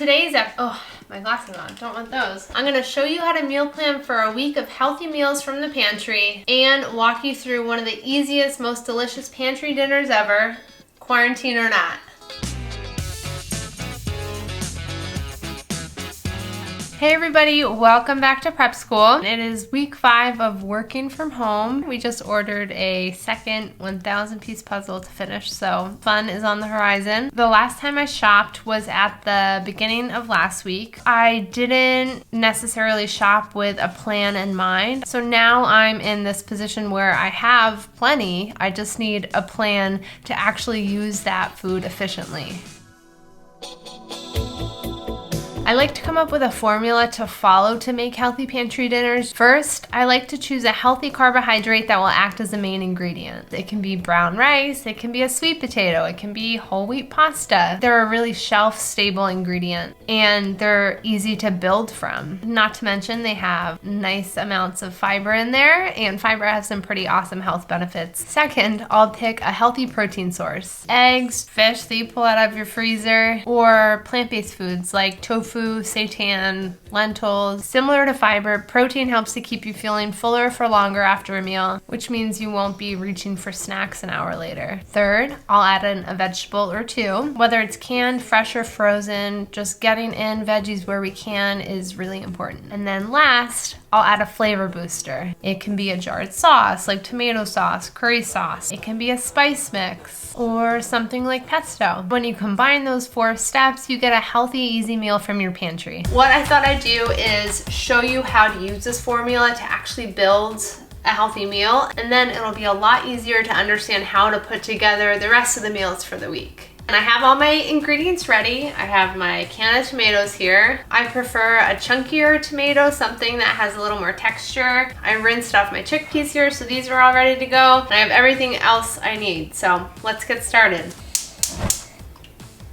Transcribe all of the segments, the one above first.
today's oh, my glasses on, don't want those. I'm gonna show you how to meal plan for a week of healthy meals from the pantry and walk you through one of the easiest, most delicious pantry dinners ever, quarantine or not. Hey everybody, welcome back to prep school. It is week 5 of working from home. We just ordered a second 1,000 piece puzzle to finish, so fun is on the horizon. The last time I shopped was at the beginning of last week. I didn't necessarily shop with a plan in mind, so now I'm in this position where I have plenty. I just need a plan to actually use that food efficiently. I like to come up with a formula to follow to make healthy pantry dinners. First, I like to choose a healthy carbohydrate that will act as the main ingredient. It can be brown rice, it can be a sweet potato, it can be whole wheat pasta. They're a really shelf-stable ingredient and they're easy to build from. Not to mention they have nice amounts of fiber in there, and fiber has some pretty awesome health benefits. Second, I'll pick a healthy protein source. Eggs, fish that you pull out of your freezer, or plant-based foods like tofu, seitan, lentils. Similar to fiber, protein helps to keep you feeling fuller for longer after a meal, which means you won't be reaching for snacks an hour later. Third, I'll add in a vegetable or two. Whether it's canned, fresh, or frozen, just getting in veggies where we can is really important. And then last, I'll add a flavor booster. It can be a jarred sauce like tomato sauce, curry sauce. It can be a spice mix or something like pesto. When you combine those 4 steps, you get a healthy, easy meal from your pantry. What I thought I'd do is show you how to use this formula to actually build a healthy meal, and then it'll be a lot easier to understand how to put together the rest of the meals for the week. And I have all my ingredients ready. I have my can of tomatoes here. I prefer a chunkier tomato, something that has a little more texture. I rinsed off my chickpeas here, so these are all ready to go. And I have everything else I need, so let's get started.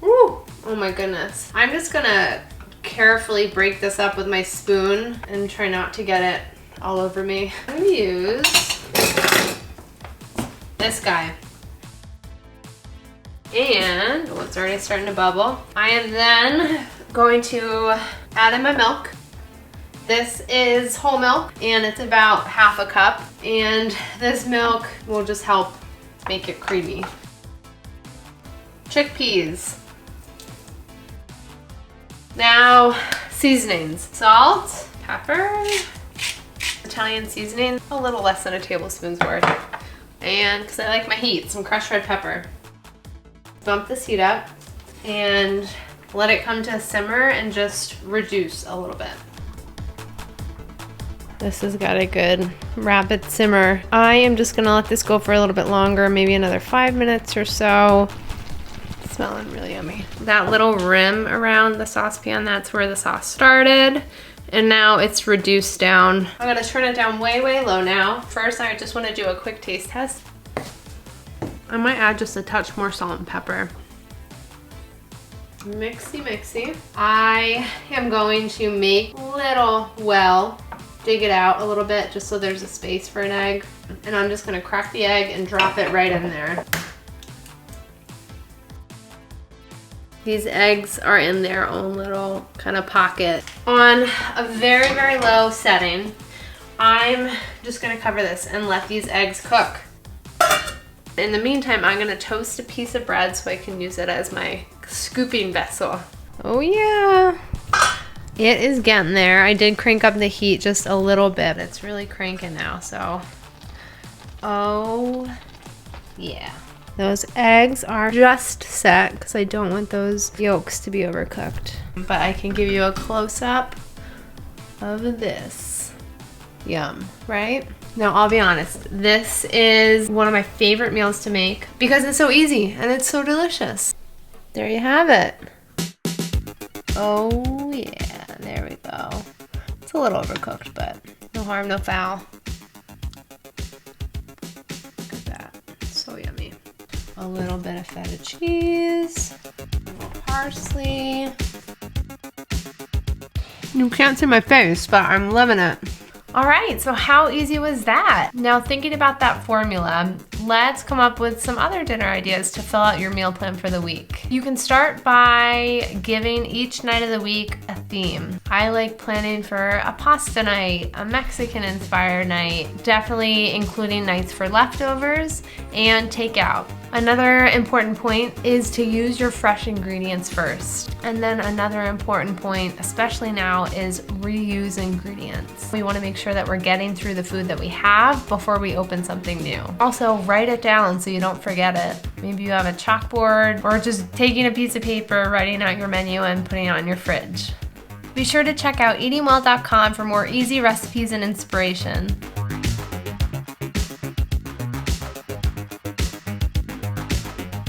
Woo! Oh my goodness. I'm just gonna carefully break this up with my spoon and try not to get it all over me. I'm gonna use this guy. And, oh, it's already starting to bubble. I am then going to add in my milk. This is whole milk and it's about half a cup. And this milk will just help make it creamy. Chickpeas. Now, seasonings. Salt, pepper, Italian seasoning, a little less than a tablespoon's worth. And because I like my heat, some crushed red pepper. Bump this heat up and let it come to a simmer and just reduce a little bit. This has got a good rapid simmer. I am just gonna let this go for a little bit longer, maybe another 5 minutes or so. It's smelling really yummy. That little rim around the saucepan, that's where the sauce started. And now it's reduced down. I'm gonna turn it down way, way low now. First, I just wanna do a quick taste test. I might add just a touch more salt and pepper. Mixy, mixy. I am going to make a little well, dig it out a little bit just so there's a space for an egg. And I'm just gonna crack the egg and drop it right in there. These eggs are in their own little kind of pocket. On a very, very low setting, I'm just gonna cover this and let these eggs cook. In the meantime, I'm gonna toast a piece of bread so I can use it as my scooping vessel. Oh yeah, it is getting there. I did crank up the heat just a little bit. It's really cranking now, so. Oh yeah. Those eggs are just set because I don't want those yolks to be overcooked. But I can give you a close-up of this. Yum, right? Now, I'll be honest, this is one of my favorite meals to make because it's so easy and it's so delicious. There you have it. Oh yeah, there we go. It's a little overcooked, but no harm, no foul. Look at that, so yummy. A little bit of feta cheese, a little parsley. You can't see my face, but I'm loving it. All right, so how easy was that? Now thinking about that formula, let's come up with some other dinner ideas to fill out your meal plan for the week. You can start by giving each night of the week a theme. I like planning for a pasta night, a Mexican-inspired night, definitely including nights for leftovers and takeout. Another important point is to use your fresh ingredients first. And then another important point, especially now, is reuse ingredients. We want to make sure that we're getting through the food that we have before we open something new. Also, write it down so you don't forget it. Maybe you have a chalkboard or just taking a piece of paper, writing out your menu and putting it on your fridge. Be sure to check out EatingWell.com for more easy recipes and inspiration.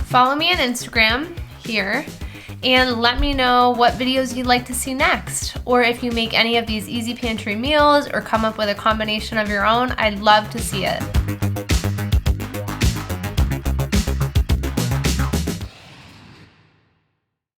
Follow me on Instagram here and let me know what videos you'd like to see next. Or if you make any of these easy pantry meals or come up with a combination of your own, I'd love to see it.